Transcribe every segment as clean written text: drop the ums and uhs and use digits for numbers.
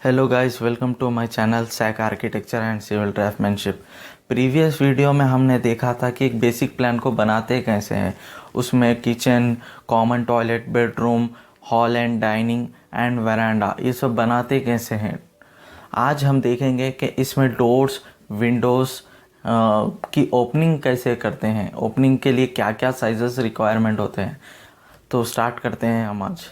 Hello guys, welcome to my channel sack architecture and civil draftsmanship. Previous video में हमने देखा था कि एक बेसिक प्लान को बनाते कैसे हैं। उसमें kitchen, common toilet, bedroom, hall and dining and veranda, ये सब बनाते कैसे हैं। आज हम देखेंगे कि इसमें डोर्स, विंडोज़ की ओपनिंग कैसे करते हैं, ओपनिंग के लिए क्या क्या साइजेस रिक्वायरमेंट होते हैं। तो स्टार्ट करते हैं हम आज।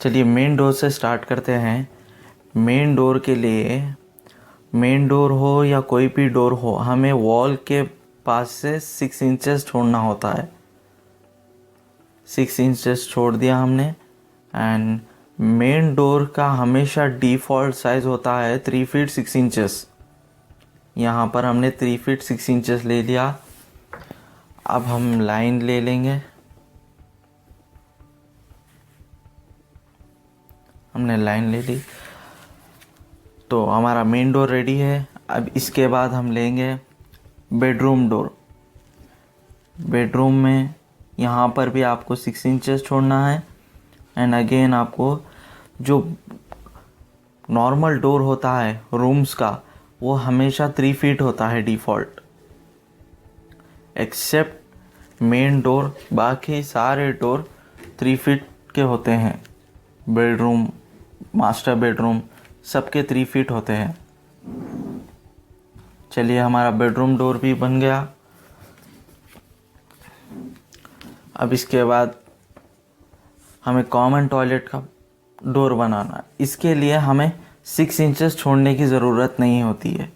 चलिए मेन डोर से स्टार्ट करते हैं। मेन डोर के लिए, मेन डोर हो या कोई भी डोर हो, हमें वॉल के पास से 6 इंचेस छोड़ना होता है। 6 इंचेस छोड़ दिया हमने। एंड मेन डोर का हमेशा डिफ़ॉल्ट साइज़ होता है 3 फीट 6 इंचेस। यहाँ पर हमने 3 फीट 6 इंचेस ले लिया। अब हम लाइन ले लेंगे। हमने लाइन ले ली तो हमारा मेन डोर रेडी है। अब इसके बाद हम लेंगे बेडरूम डोर। बेडरूम में यहाँ पर भी आपको 6 इंचेस छोड़ना है। एंड अगेन आपको जो नॉर्मल डोर होता है रूम्स का, वो हमेशा 3 फीट होता है डिफ़ॉल्ट, एक्सेप्ट मेन डोर। बाकी सारे डोर 3 फीट के होते हैं। बेडरूम, मास्टर बेडरूम, सबके 3 फीट होते हैं। चलिए हमारा बेडरूम डोर भी बन गया। अब इसके बाद हमें कॉमन टॉयलेट का डोर बनाना। इसके लिए हमें 6 इंचेस छोड़ने की ज़रूरत नहीं होती है।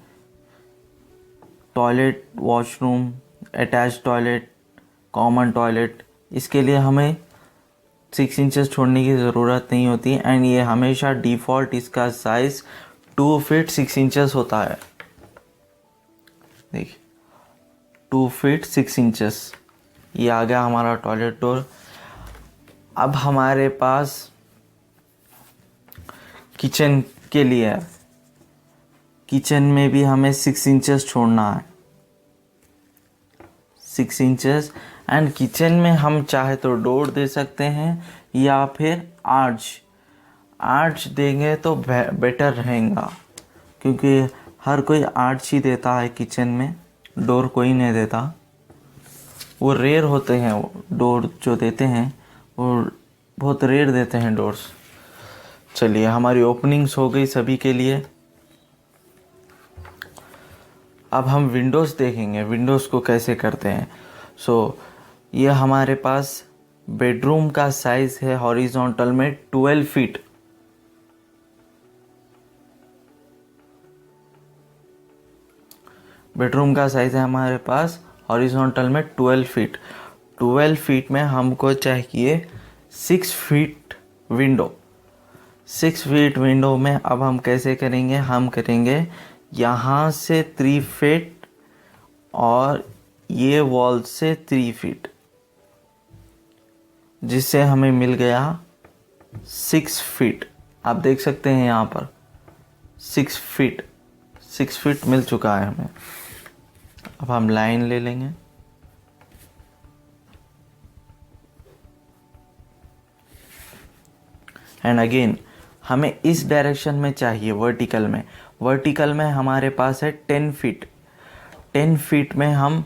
Toilet, washroom, attach toilet, common toilet, इसके लिए हमें 6 इंचेस छोड़ने की ज़रूरत नहीं होती। एंड ये हमेशा डिफ़ॉल्ट इसका साइज़ 2 फीट 6 इंचेस होता है। देखिए 2 फीट 6 इंचेस, ये आ गया हमारा टॉयलेट डोर। अब हमारे पास किचन के लिए है। किचन में भी हमें 6 इंचेस छोड़ना है, 6 इंचेस। एंड किचन में हम चाहे तो डोर दे सकते हैं या फिर आर्च देंगे तो बेटर रहेगा, क्योंकि हर कोई आर्च ही देता है किचन में, डोर कोई नहीं देता। वो रेयर होते हैं, वो डोर जो देते हैं वो बहुत रेयर देते हैं डोर्स। चलिए हमारी ओपनिंग्स हो गई सभी के लिए। अब हम विंडोज़ देखेंगे, विंडोज़ को कैसे करते हैं। ये हमारे पास बेडरूम का साइज़ है हॉरिजॉन्टल में 12 फीट। बेडरूम का साइज़ है हमारे पास हॉरिजॉन्टल में 12 फीट। 12 फीट में हमको चाहिए 6 फीट विंडो। 6 फीट विंडो में अब हम कैसे करेंगे, हम करेंगे यहाँ से 3 फीट और ये वॉल से 3 फीट, जिससे हमें मिल गया 6 फीट। आप देख सकते हैं यहाँ पर 6 फीट मिल चुका है हमें। अब हम लाइन ले लेंगे। एंड अगेन हमें इस डायरेक्शन में चाहिए, वर्टिकल में हमारे पास है 10 फीट। 10 फीट में हम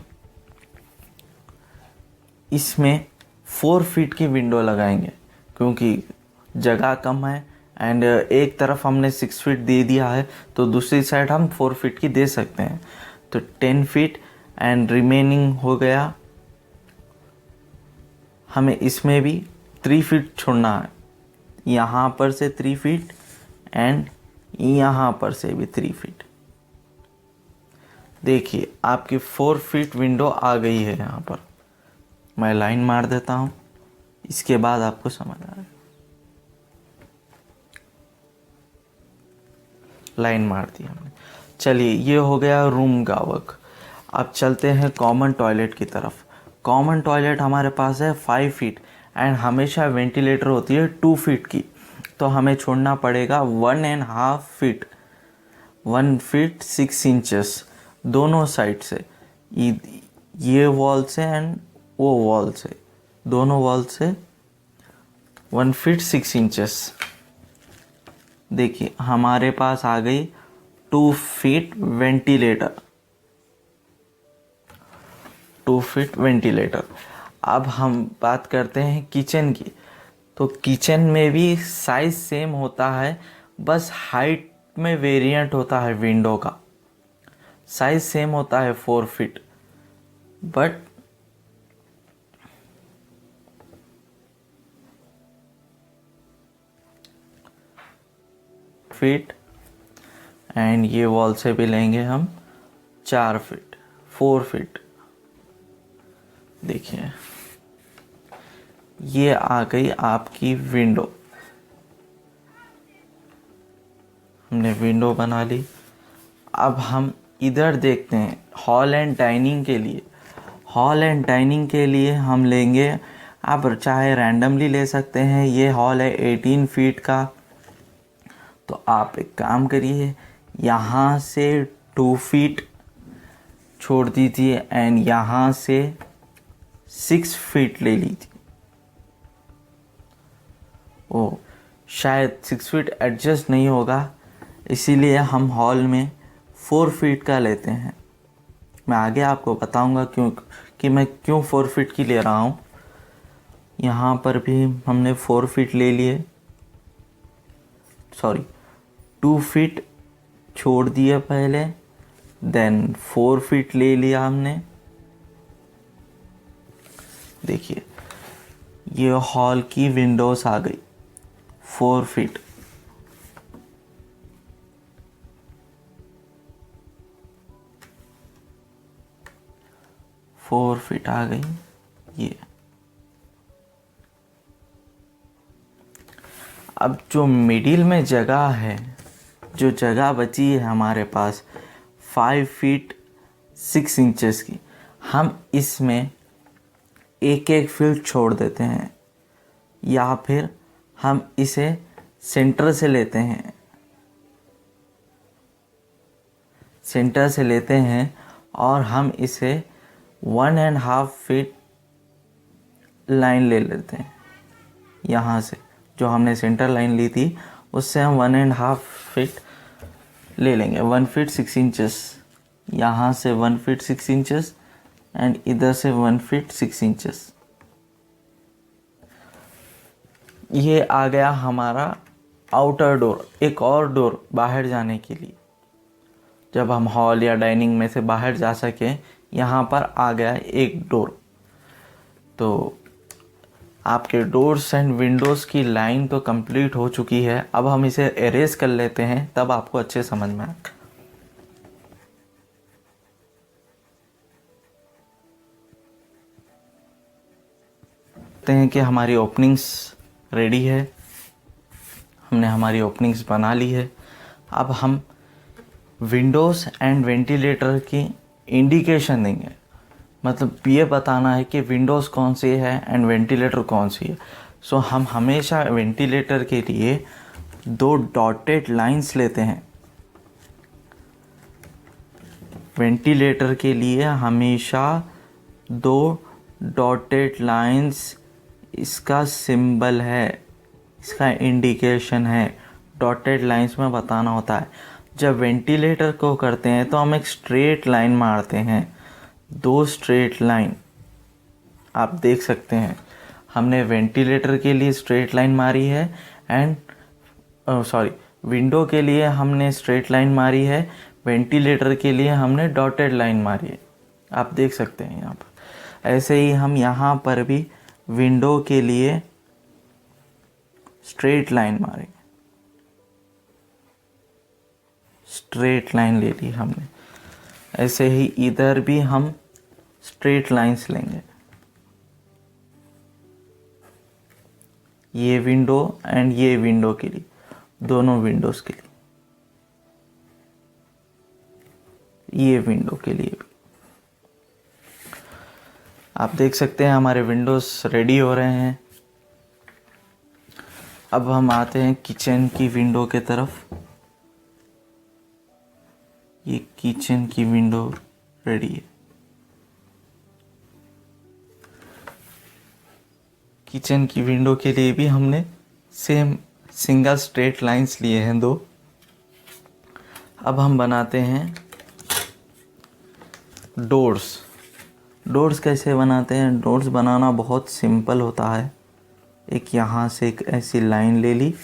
इसमें 4 फीट की विंडो लगाएंगे, क्योंकि जगह कम है। एंड एक तरफ हमने 6 फीट दे दिया है तो दूसरी साइड हम 4 फीट की दे सकते हैं। तो 10 फीट एंड रिमेनिंग हो गया। हमें इसमें भी 3 फीट छोड़ना है, यहाँ पर से 3 फीट एंड यहाँ पर से भी 3 फीट। देखिए आपकी 4 फीट विंडो आ गई है। यहाँ पर मैं लाइन मार देता हूँ, इसके बाद आपको समझ आएगा। लाइन मार दी हमने। चलिए ये हो गया रूम का वर्क। अब चलते हैं कॉमन टॉयलेट की तरफ। कॉमन टॉयलेट हमारे पास है 5 फीट एंड हमेशा वेंटिलेटर होती है 2 फीट की, तो हमें छोड़ना पड़ेगा 1.5 फीट, 1 फीट 6 इंचेस दोनों साइड से, ये वॉल से एंड वो वॉल से, दोनों वॉल से 1 फीट 6 इंचेस। देखिए हमारे पास आ गई 2 फीट वेंटिलेटर, 2 फीट वेंटिलेटर। अब हम बात करते हैं किचन की। तो किचन में भी साइज सेम होता है, बस हाइट में वेरिएंट होता है। विंडो का साइज सेम होता है 4 फीट, बट फीट एंड ये वॉल से भी लेंगे हम 4 फीट, 4 फीट। देखिए ये आ गई आपकी विंडो। हमने विंडो बना ली। अब हम इधर देखते हैं हॉल एंड डाइनिंग के लिए। हॉल एंड डाइनिंग के लिए हम लेंगे, आप चाहे रैंडमली ले सकते हैं। ये हॉल है 18 फीट का। तो आप एक काम करिए, यहाँ से 2 फीट छोड़ दीजिए एंड यहाँ से 6 फीट ले लीजिए। ओ शायद 6 फीट एडजस्ट नहीं होगा, इसीलिए हम हॉल में 4 फीट का लेते हैं। मैं आगे आपको बताऊंगा क्यों, कि मैं क्यों 4 फीट की ले रहा हूँ। यहाँ पर भी हमने 4 फीट ले लिए, सॉरी 2 फीट छोड़ दिया पहले, देन 4 फीट ले लिया हमने। देखिए ये हॉल की विंडोज आ गई 4 फीट। फोर फीट आ गई ये। अब जो मिडिल में जगह है, जो जगह बची है हमारे पास 5 फीट 6 इंचेस की, हम इसमें एक एक फीट छोड़ देते हैं, या फिर हम इसे सेंटर से लेते हैं, सेंटर से लेते हैं और हम इसे 1.5 फीट लाइन ले लेते हैं। यहाँ से जो हमने सेंटर लाइन ली थी उससे हम 1.5 फीट ले लेंगे, 1 फीट 6 इंचेस। यहाँ से 1 फीट 6 इंचेस एंड इधर से 1 फीट 6 इंचेस। ये आ गया हमारा आउटर डोर, एक और डोर बाहर जाने के लिए। जब हम हॉल या डाइनिंग में से बाहर जा सकें, यहाँ पर आ गया एक डोर। तो आपके डोर्स एंड विंडोज़ की लाइन तो कंप्लीट हो चुकी है। अब हम इसे एरेज कर लेते हैं, तब आपको अच्छे समझ में आएगा। देखते हैं कि हमारी ओपनिंग्स रेडी है। हमने हमारी ओपनिंग्स बना ली है। अब हम विंडोज़ एंड वेंटिलेटर की इंडिकेशन देंगे, मतलब ये बताना है कि विंडोज़ कौन सी है एंड वेंटिलेटर कौन सी है। सो हम हमेशा वेंटिलेटर के लिए 2 डॉटेड लाइंस लेते हैं। वेंटिलेटर के लिए हमेशा 2 डॉटेड लाइंस, इसका सिंबल है, इसका इंडिकेशन है। डॉटेड लाइंस में बताना होता है। जब वेंटिलेटर को करते हैं तो हम एक स्ट्रेट लाइन मारते हैं, 2 स्ट्रेट लाइन आप देख सकते हैं। हमने वेंटिलेटर के लिए स्ट्रेट लाइन मारी है एंड विंडो के लिए हमने स्ट्रेट लाइन मारी है, वेंटिलेटर के लिए हमने डॉटेड लाइन मारी है। आप देख सकते हैं यहाँ पर। ऐसे ही हम यहाँ पर भी विंडो के लिए स्ट्रेट लाइन मारेंगे, स्ट्रेट लाइन ले ली हमने। ऐसे ही इधर भी हम स्ट्रेट लाइंस लेंगे, ये विंडो एंड ये विंडो के लिए, दोनों विंडोज के लिए, ये विंडो के लिए भी। आप देख सकते हैं हमारे विंडोज रेडी हो रहे हैं। अब हम आते हैं किचन की विंडो के तरफ। ये किचन की विंडो रेडी है। किचन की विंडो के लिए भी हमने सेम सिंगल स्ट्रेट लाइंस लिए हैं 2। अब हम बनाते हैं डोर्स। डोर्स कैसे बनाते हैं? डोर्स बनाना बहुत सिंपल होता है। एक यहाँ से एक ऐसी लाइन ले ली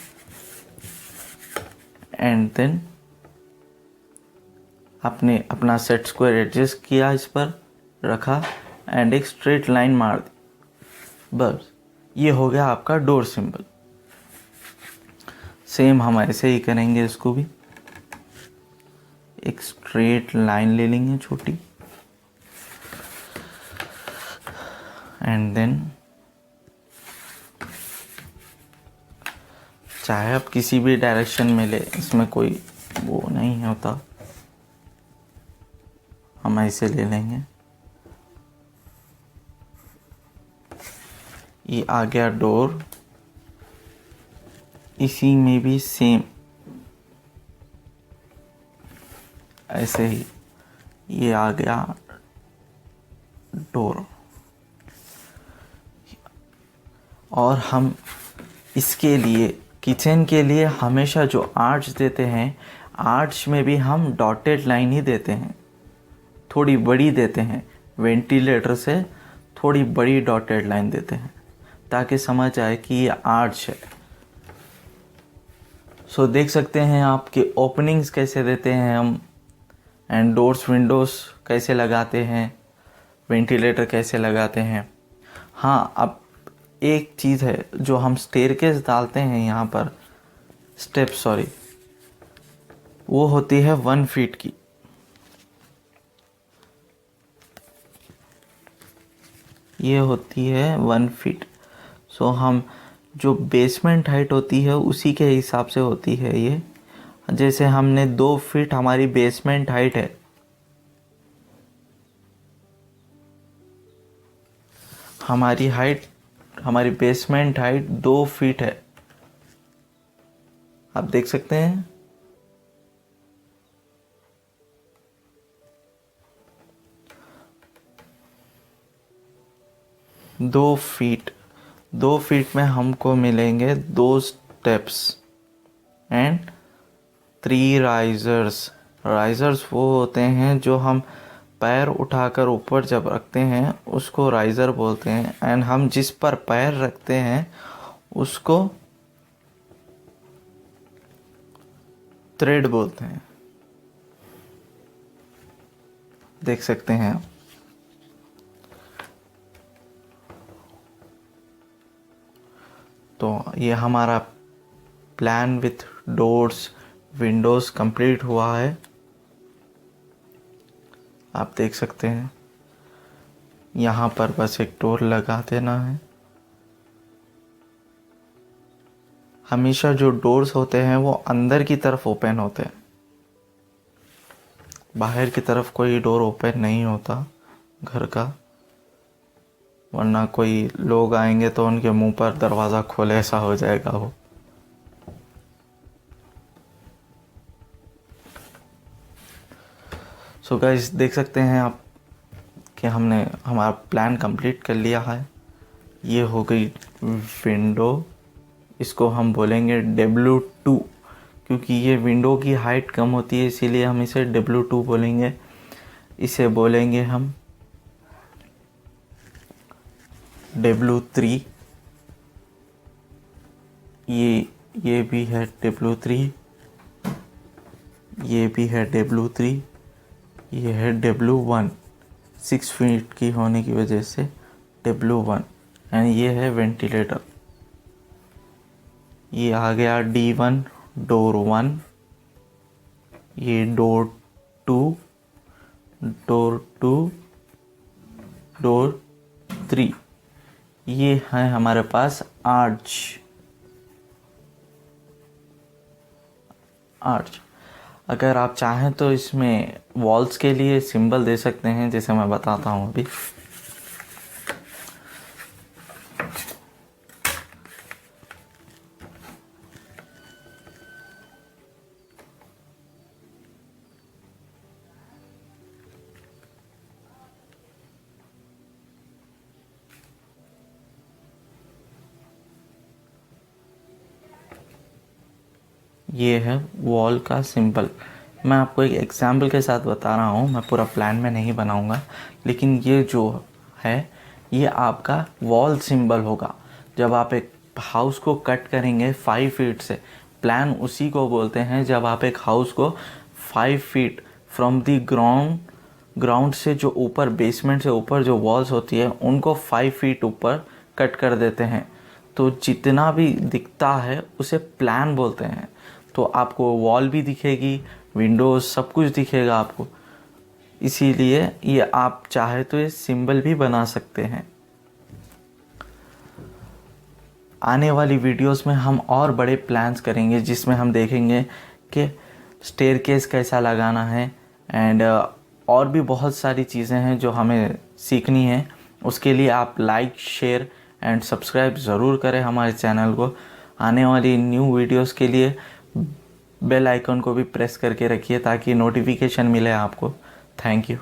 एंड देन अपना सेट स्क्वायर एडजस्ट किया, इस पर रखा एंड एक स्ट्रेट लाइन मार दी। बस ये हो गया आपका डोर सिंबल। सेम हम ऐसे ही करेंगे इसको भी। एक स्ट्रेट लाइन ले लेंगे छोटी एंड देन चाहे आप किसी भी डायरेक्शन में ले, इसमें कोई वो नहीं होता। हम ऐसे ले लेंगे। ये आ गया डोर। इसी में भी सेम ऐसे ही ये आ गया डोर। और हम इसके लिए किचन के लिए हमेशा जो आर्च देते हैं, आर्च में भी हम डॉटेड लाइन ही देते हैं, थोड़ी बड़ी देते हैं। वेंटिलेटर से थोड़ी बड़ी डॉटेड लाइन देते हैं ताकि समझ आए कि ये आर्च है। सो देख सकते हैं आपके ओपनिंग्स कैसे देते हैं हम, एंड डोर्स विंडोज़ कैसे लगाते हैं, वेंटिलेटर कैसे लगाते हैं। हाँ, अब एक चीज़ है जो हम स्टेयरकेस डालते हैं यहाँ पर, स्टेप सॉरी, वो होती है 1 फीट की। ये होती है 1 फीट। सो हम जो बेसमेंट हाइट होती है उसी के हिसाब से होती है ये। जैसे हमने 2 फीट हमारी बेसमेंट हाइट है, हमारी बेसमेंट हाइट 2 फीट है। आप देख सकते हैं। दो फीट में हमको मिलेंगे 2 स्टेप्स एंड 3 राइजर्स वो होते हैं जो हम पैर उठाकर ऊपर जब रखते हैं उसको राइजर बोलते हैं। एंड हम जिस पर पैर रखते हैं उसको थ्रेड बोलते हैं। देख सकते हैं आप। तो ये हमारा plan with doors Windows complete हुआ है। आप देख सकते हैं यहाँ पर बस एक डोर लगा देना है। हमेशा जो डोर्स होते हैं वो अंदर की तरफ ओपन होते हैं, बाहर की तरफ कोई डोर ओपन नहीं होता घर का, वरना कोई लोग आएंगे तो उनके मुंह पर दरवाज़ा खोले ऐसा हो जाएगा वो। सो गाइस देख सकते हैं आप कि हमने हमारा प्लान कंप्लीट कर लिया है। ये हो गई विंडो, इसको हम बोलेंगे W2 क्योंकि ये विंडो की हाइट कम होती है इसीलिए हम इसे W2 बोलेंगे। इसे बोलेंगे हम W3। ये भी है W3, ये भी है W3, ये है W1, 6 फीट की होने की वजह से W1। एंड ये है वेंटिलेटर। ये आ गया D1 डोर 1, ये डोर 2, डोर 2, डोर 3। ये है हमारे पास आर्च। अगर आप चाहें तो इसमें वॉल्स के लिए सिंबल दे सकते हैं, जैसे मैं बताता हूँ अभी। ये है वॉल का सिंबल। मैं आपको एक एग्जाम्पल के साथ बता रहा हूँ, मैं पूरा प्लान में नहीं बनाऊँगा, लेकिन ये जो है ये आपका वॉल सिंबल होगा। जब आप एक हाउस को कट करेंगे 5 फीट से, प्लान उसी को बोलते हैं जब आप एक हाउस को 5 फीट फ्रॉम दी ग्राउंड से जो ऊपर बेसमेंट से ऊपर जो वॉल्स होती है उनको 5 फीट ऊपर कट कर देते हैं, तो जितना भी दिखता है उसे प्लान बोलते हैं। तो आपको वॉल भी दिखेगी, विंडोज़ सब कुछ दिखेगा आपको, इसीलिए ये आप चाहे तो ये सिंबल भी बना सकते हैं। आने वाली वीडियोस में हम और बड़े प्लान्स करेंगे जिसमें हम देखेंगे कि स्टेयरकेस कैसा लगाना है एंड और भी बहुत सारी चीज़ें हैं जो हमें सीखनी है। उसके लिए आप लाइक, शेयर एंड सब्सक्राइब ज़रूर करें हमारे चैनल को। आने वाली न्यू वीडियोस के लिए बेल आइकन को भी प्रेस करके रखिए ताकि नोटिफिकेशन मिले आपको। Thank you.